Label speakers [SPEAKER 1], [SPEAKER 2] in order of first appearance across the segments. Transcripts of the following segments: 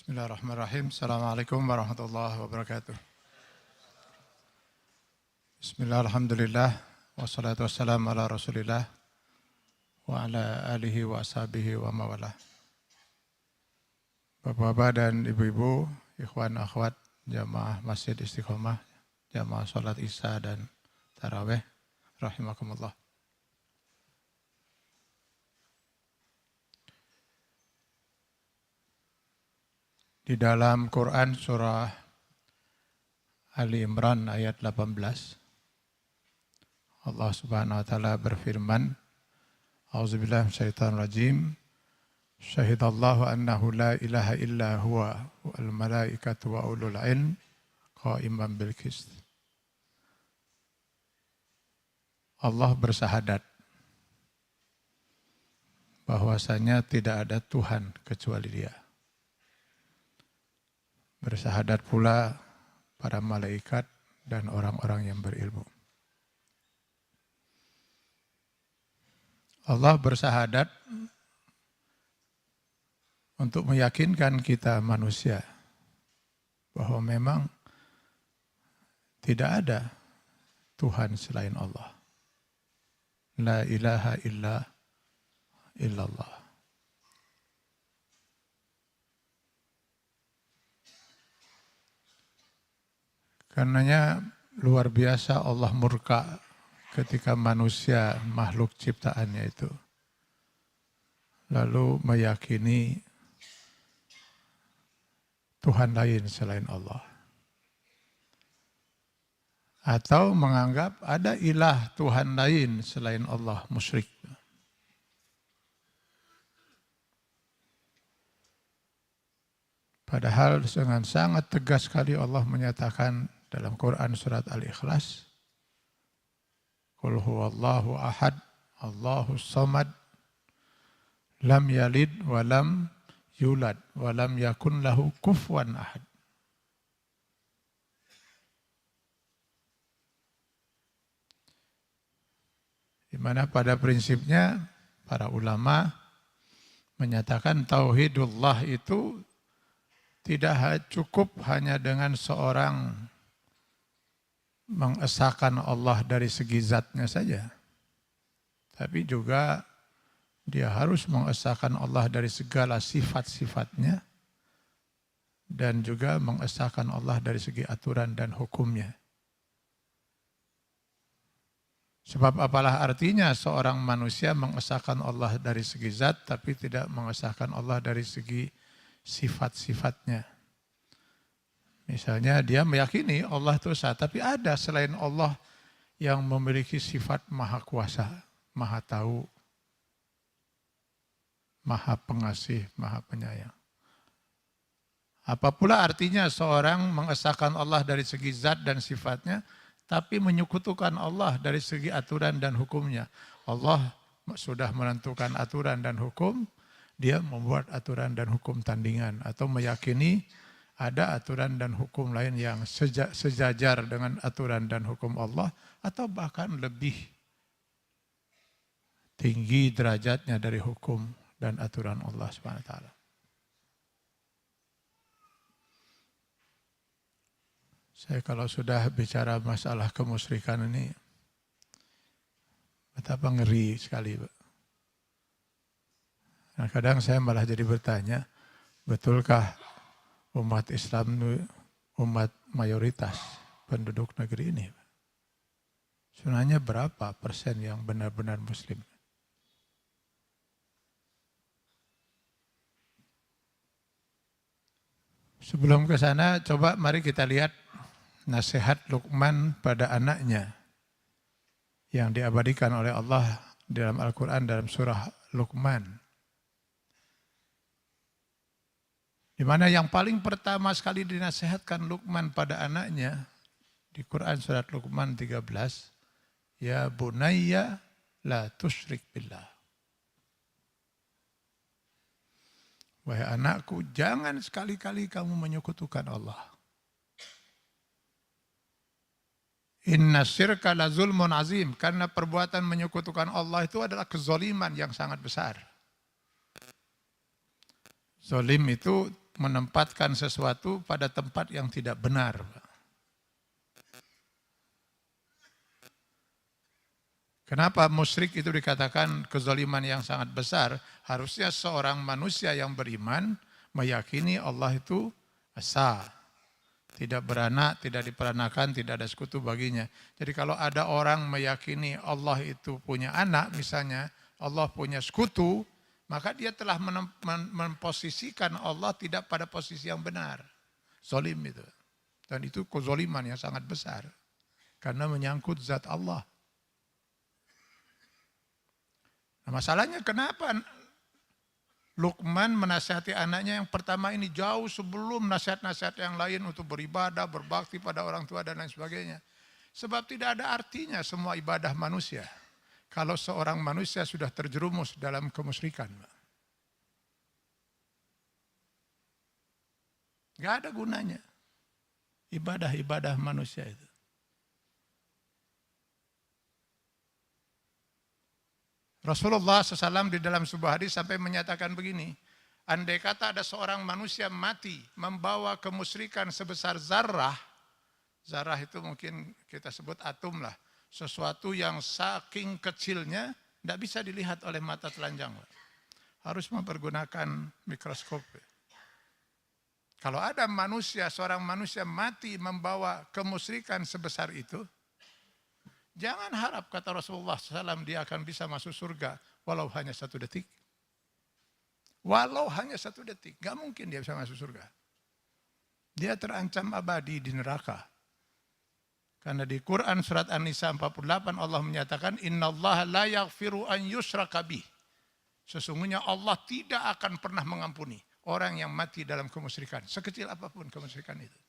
[SPEAKER 1] Bismillahirrahmanirrahim. Assalamualaikum warahmatullahi wabarakatuh. Bismillah, alhamdulillah, wassalatu wassalamu ala rasulillah, wa ala alihi wa ashabihi wa mawalah. Bapak-bapak dan ibu-ibu, ikhwan akhwat, jamaah Masjid Istiqomah, jamaah sholat isya dan tarawih, rahimakumullah. Di dalam Quran surah Ali Imran ayat 18, Allah Subhanahu wa taala berfirman, A'udzubillahi minasyaitonir rajim. Syahidallahu annahu la ilaha illa huwa wal malaikatu wa ulul ilm qa'iman bil qist. Allah bersahadat bahwasanya tidak ada Tuhan kecuali Dia. Bersahadat pula para malaikat dan orang-orang yang berilmu. Allah bersahadat untuk meyakinkan kita manusia bahwa memang tidak ada Tuhan selain Allah. La ilaha illallah. Karenanya luar biasa Allah murka ketika manusia makhluk ciptaannya itu lalu meyakini Tuhan lain selain Allah. Atau menganggap ada ilah Tuhan lain selain Allah, musyrik. Padahal dengan sangat tegas sekali Allah menyatakan dalam Quran surat Al-Ikhlas, Qul huwallahu ahad, Allahus samad, lam yalid wa lam yulad wa lam yakun lahu kufuwan ahad. Di mana pada prinsipnya para ulama menyatakan tauhidullah itu tidak cukup hanya dengan seorang mengesahkan Allah dari segi zatnya saja. Tapi juga dia harus mengesahkan Allah dari segala sifat-sifatnya dan juga mengesahkan Allah dari segi aturan dan hukumnya. Sebab apalah artinya seorang manusia mengesahkan Allah dari segi zat tapi tidak mengesahkan Allah dari segi sifat-sifatnya. Misalnya dia meyakini Allah itu esa, tapi ada selain Allah yang memiliki sifat maha kuasa, maha tahu, maha pengasih, maha penyayang. Apa pula artinya seorang mengesahkan Allah dari segi zat dan sifatnya, tapi menyekutukan Allah dari segi aturan dan hukumnya. Allah sudah menentukan aturan dan hukum, dia membuat aturan dan hukum tandingan atau meyakini ada aturan dan hukum lain yang sejajar dengan aturan dan hukum Allah atau bahkan lebih tinggi derajatnya dari hukum dan aturan Allah SWT. Saya kalau sudah bicara masalah kemusyrikan ini, betapa ngeri sekali. Nah, kadang saya malah jadi bertanya, betulkah umat Islam itu umat mayoritas penduduk negeri ini? Sebenarnya berapa persen yang benar-benar Muslim? Sebelum ke sana, coba mari kita lihat nasihat Luqman pada anaknya yang diabadikan oleh Allah dalam Al-Quran dalam surah Luqman. Di mana yang paling pertama sekali dinasihatkan Luqman pada anaknya di Quran surat Luqman 13, ya bunayya la tusyrik billah. Wahai anakku, jangan sekali-kali kamu menyekutukan Allah. Inna syirka la zulmun azim, karena perbuatan menyekutukan Allah itu adalah kezaliman yang sangat besar. Zalim itu menempatkan sesuatu pada tempat yang tidak benar. Kenapa musyrik itu dikatakan kezaliman yang sangat besar? Harusnya seorang manusia yang beriman meyakini Allah itu esa, tidak beranak, tidak diperanakan, tidak ada sekutu baginya. Jadi kalau ada orang meyakini Allah itu punya anak misalnya, Allah punya sekutu, maka dia telah memposisikan Allah tidak pada posisi yang benar. Zalim itu. Dan itu kezaliman yang sangat besar. Karena menyangkut zat Allah. Nah, masalahnya kenapa Luqman menasihati anaknya yang pertama ini jauh sebelum nasihat-nasihat yang lain untuk beribadah, berbakti pada orang tua dan lain sebagainya. Sebab tidak ada artinya semua ibadah manusia kalau seorang manusia sudah terjerumus dalam kemusyrikan. Gak ada gunanya ibadah-ibadah manusia itu. Rasulullah SAW di dalam sebuah hadis sampai menyatakan begini, andai kata ada seorang manusia mati membawa kemusyrikan sebesar zarah, zarah itu mungkin kita sebut atom lah, sesuatu yang saking kecilnya tidak bisa dilihat oleh mata telanjang, harus mempergunakan mikroskop. Kalau ada manusia, seorang manusia mati membawa kemusyrikan sebesar itu, jangan harap kata Rasulullah SAW dia akan bisa masuk surga walau hanya 1 detik. Walau hanya 1 detik, gak mungkin dia bisa masuk surga. Dia terancam abadi di neraka. Karena di Quran surat An-Nisa 48 Allah menyatakan innallaha la yaghfiru an yushraka bih. Sesungguhnya Allah tidak akan pernah mengampuni orang yang mati dalam kemusyrikan, sekecil apapun kemusyrikan itu.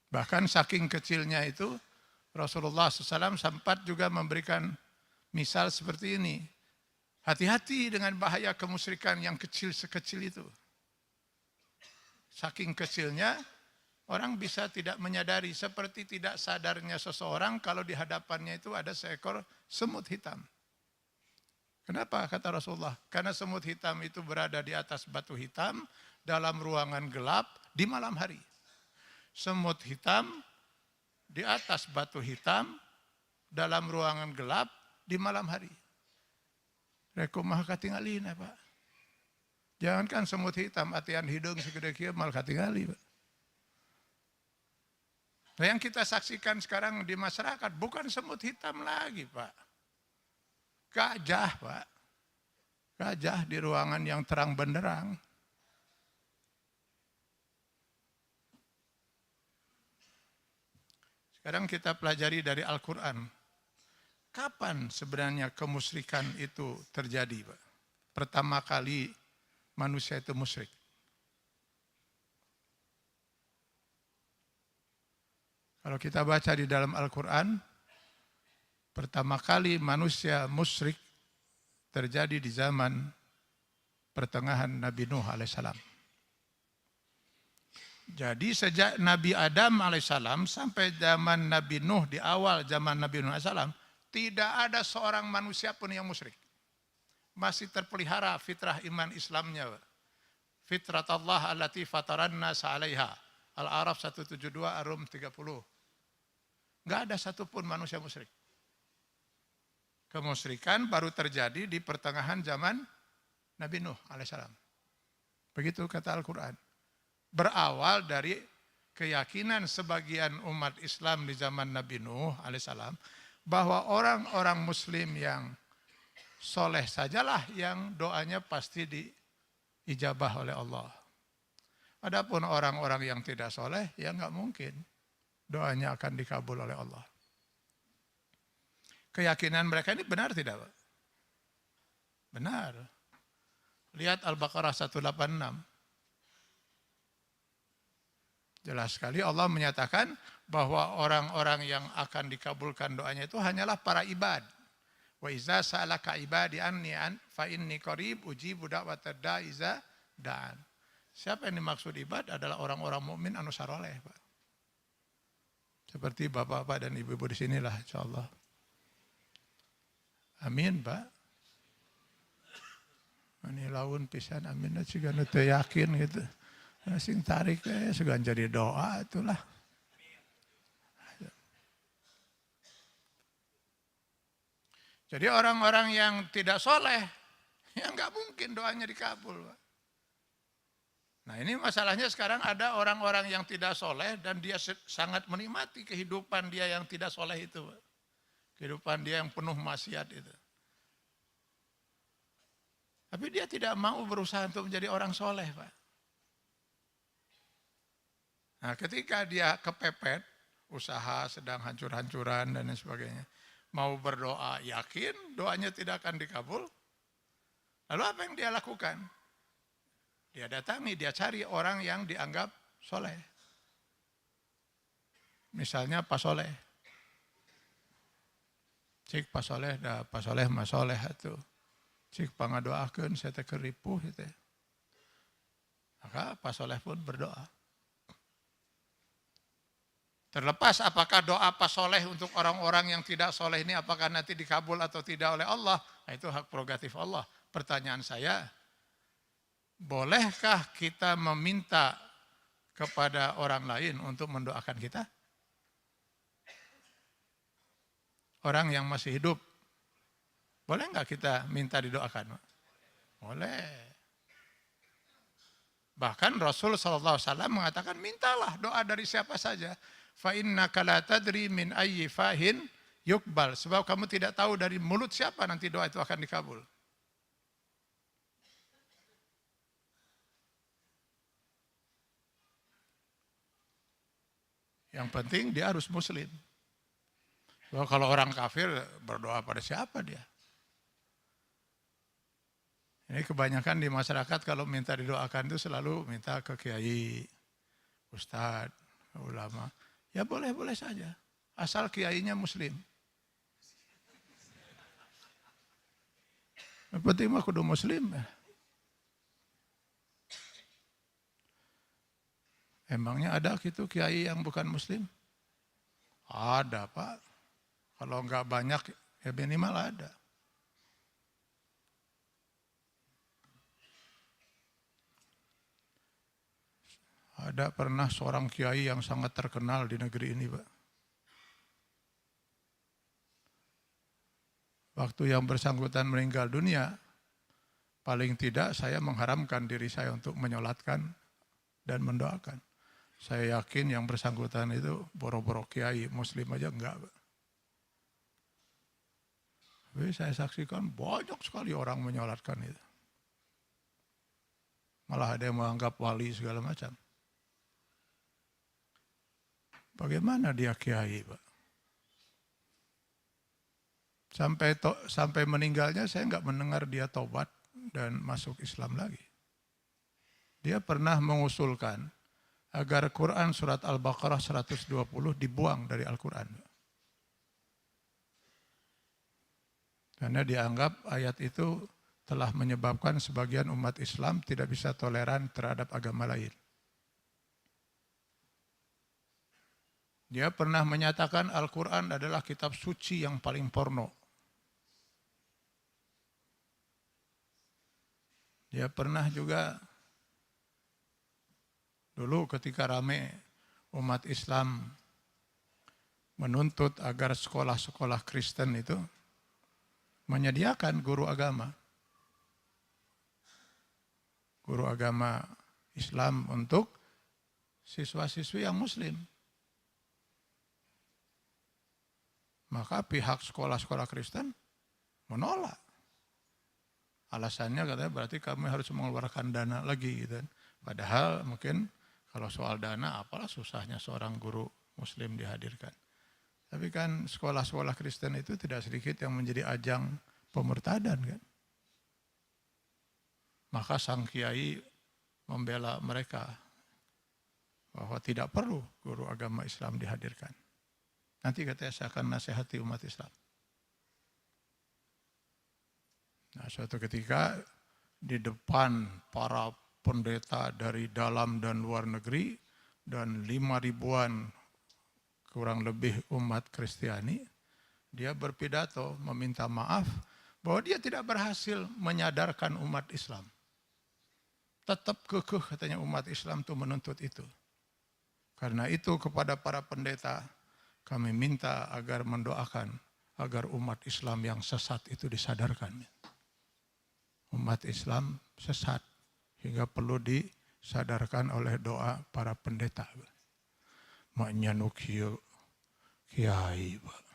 [SPEAKER 1] Bahkan saking kecilnya itu Rasulullah SAW sempat juga memberikan misal seperti ini. Hati-hati dengan bahaya kemusyrikan yang kecil sekecil itu. Saking kecilnya orang bisa tidak menyadari, seperti tidak sadarnya seseorang kalau di hadapannya itu ada seekor semut hitam. Kenapa kata Rasulullah? Karena semut hitam itu berada di atas batu hitam dalam ruangan gelap di malam hari. Semut hitam di atas batu hitam dalam ruangan gelap di malam hari. Reku mah katingali na Pak. Jangankan semut hitam, atian hidung segede kieu mal katingali Pak. Nah, yang kita saksikan sekarang di masyarakat bukan semut hitam lagi Pak. Gajah Pak. Gajah di ruangan yang terang benderang. Sekarang kita pelajari dari Al-Quran. Kapan sebenarnya kemusyrikan itu terjadi, Pak? Pertama kali manusia itu musyrik. Kalau kita baca di dalam Al-Quran, pertama kali manusia musyrik terjadi di zaman pertengahan Nabi Nuh alaihissalam. Jadi sejak Nabi Adam alaihissalam sampai zaman Nabi Nuh, di awal zaman Nabi Nuh alaihissalam, tidak ada seorang manusia pun yang musyrik. Masih terpelihara fitrah iman Islamnya. Fitrat Allah allati fataranna sa'alaiha. Al-A'raf 172, Ar-Rum 30. Enggak ada satupun manusia musyrik. Kemusyrikan baru terjadi di pertengahan zaman Nabi Nuh alaihissalam. Begitu kata Al-Quran. Berawal dari keyakinan sebagian umat Islam di zaman Nabi Nuh alaihissalam bahwa orang-orang muslim yang soleh sajalah yang doanya pasti diijabah oleh Allah. Adapun orang-orang yang tidak soleh ya nggak mungkin doanya akan dikabul oleh Allah. Keyakinan mereka ini benar tidak Pak? Benar. Lihat Al-Baqarah 186. Jelas sekali Allah menyatakan bahwa orang-orang yang akan dikabulkan doanya itu hanyalah para ibad. Wa iza sa'alaka ibadi anni fa inni qarib ujibu da'watad da'i iza da'an. Siapa yang dimaksud ibad adalah orang-orang mukmin anu saroleh, Pak. Seperti bapak-bapak dan ibu-ibu di sinilah insyaallah. Amin, Pak. Ini laun pisan amin juga nu teu yakin gitu. Sing tarik segan jadi doa itulah. Jadi orang-orang yang tidak soleh, ya nggak mungkin doanya dikabul. Nah ini masalahnya sekarang ada orang-orang yang tidak soleh dan dia sangat menikmati kehidupan dia yang tidak soleh itu. Kehidupan dia yang penuh maksiat itu. Tapi dia tidak mau berusaha untuk menjadi orang soleh, Pak. Nah ketika dia kepepet, usaha sedang hancur-hancuran dan lain sebagainya, mau berdoa, yakin doanya tidak akan dikabul. Lalu apa yang dia lakukan? Dia datangi, dia cari orang yang dianggap soleh. Misalnya Pak Soleh. Cik Pak Soleh, dah Pak Soleh mah soleh itu. Cik pangadoakeun saya teh keur ripuh gitu. Maka Pak Soleh pun berdoa. Terlepas apakah doa Pak Soleh untuk orang-orang yang tidak soleh ini apakah nanti dikabul atau tidak oleh Allah, nah itu hak prerogatif Allah. Pertanyaan saya, bolehkah kita meminta kepada orang lain untuk mendoakan kita? Orang yang masih hidup, boleh nggak kita minta didoakan? Boleh. Bahkan Rasul SAW mengatakan, mintalah doa dari siapa saja. Fa innaka la tadri min ayyi fahin yukbal. Sebab kamu tidak tahu dari mulut siapa nanti doa itu akan dikabul. Yang penting dia harus muslim. Sebab kalau orang kafir berdoa pada siapa dia? Ini kebanyakan di masyarakat kalau minta didoakan itu selalu minta ke kiai, ustadz, ulama. Ya boleh-boleh saja, asal kiainya muslim. Yang penting mah kudu muslim. Emangnya ada gitu kiai yang bukan muslim? Ada Pak. Kalau enggak banyak ya minimal ada. Ada pernah seorang kiai yang sangat terkenal di negeri ini, Pak. Waktu yang bersangkutan meninggal dunia, paling tidak saya mengharamkan diri saya untuk menyolatkan dan mendoakan. Saya yakin yang bersangkutan itu boro-boro kiai, muslim aja enggak, Pak. Tapi saya saksikan banyak sekali orang menyolatkan itu. Malah ada yang menganggap wali segala macam. Bagaimana dia kiai, Pak? Sampai meninggalnya saya enggak mendengar dia tobat dan masuk Islam lagi. Dia pernah mengusulkan agar Quran surat Al-Baqarah 120 dibuang dari Al-Quran. Karena dianggap ayat itu telah menyebabkan sebagian umat Islam tidak bisa toleran terhadap agama lain. Dia pernah menyatakan Al-Quran adalah kitab suci yang paling porno. Dia pernah juga dulu ketika rame umat Islam menuntut agar sekolah-sekolah Kristen itu menyediakan guru agama Islam untuk siswa-siswi yang muslim. Maka pihak sekolah-sekolah Kristen menolak. Alasannya katanya berarti kami harus mengeluarkan dana lagi gitu. Padahal mungkin kalau soal dana apalah susahnya seorang guru muslim dihadirkan. Tapi kan sekolah-sekolah Kristen itu tidak sedikit yang menjadi ajang pemurtadan kan. Maka sang kiai membela mereka bahwa tidak perlu guru agama Islam dihadirkan. Nanti katanya saya akan nasihati umat Islam. Nah, suatu ketika di depan para pendeta dari dalam dan luar negeri dan 5.000-an kurang lebih umat Kristiani, dia berpidato meminta maaf bahwa dia tidak berhasil menyadarkan umat Islam. Tetap kekeh katanya umat Islam itu menuntut itu. Karena itu kepada para pendeta kami minta agar mendoakan agar umat Islam yang sesat itu disadarkan. Umat Islam sesat hingga perlu disadarkan oleh doa para pendeta. Maknya kiai, Pak.